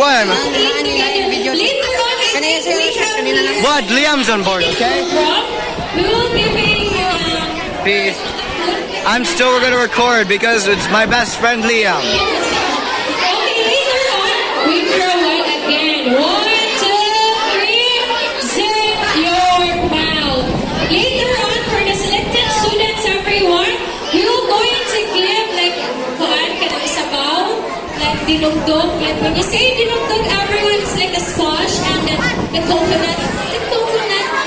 What? Later on, What? Liam's on board, okay? we will give Peace. I'm still gonna record because it's my best friend Liam. okay, later on, we throw one again. 1, 2, 3, zip your mouth. Later on, for the selected students, everyone, we will going to give like sabaw, like dinugdog. Like when you say dinugdog, everyone it's like a squash, and then the coconut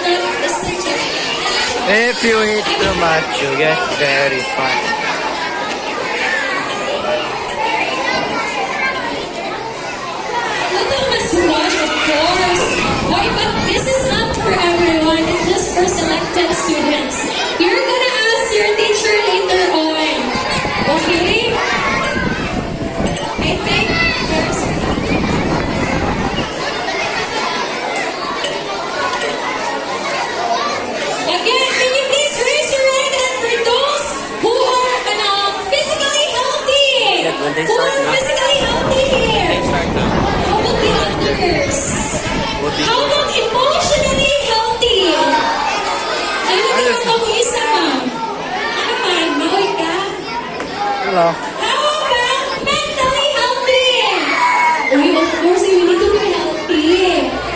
nut is such a. If you eat too much, you get very fat. Little Miss Wash, of course. Why, but this is not for everyone. It's just for selected students. You're gonna ask your teacher later on. Okay? I think first. Again, can you please raise your hand and for those who are physically healthy? Who are physically healthy here? How about the others? How about emotionally healthy? Ano naman ako isa, ma'am? Ano man, mahoy ka? Hello. How about mentally healthy? Uy, of course, we need to be healthy.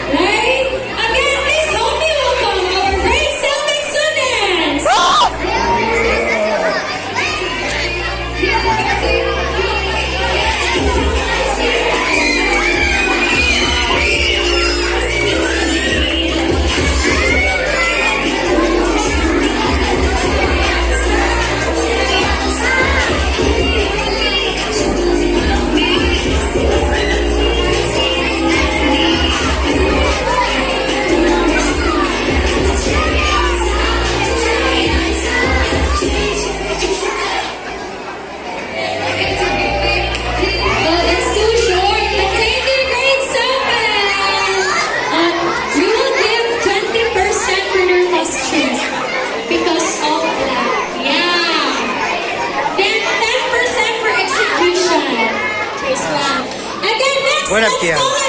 Right? Again, please help me welcome our great Celtic students. Well, it's too short. But thank you, grade 7. We will give 20% for their questions because of that. Yeah. Then 10% for execution. Again, next, What up, let's Kian? call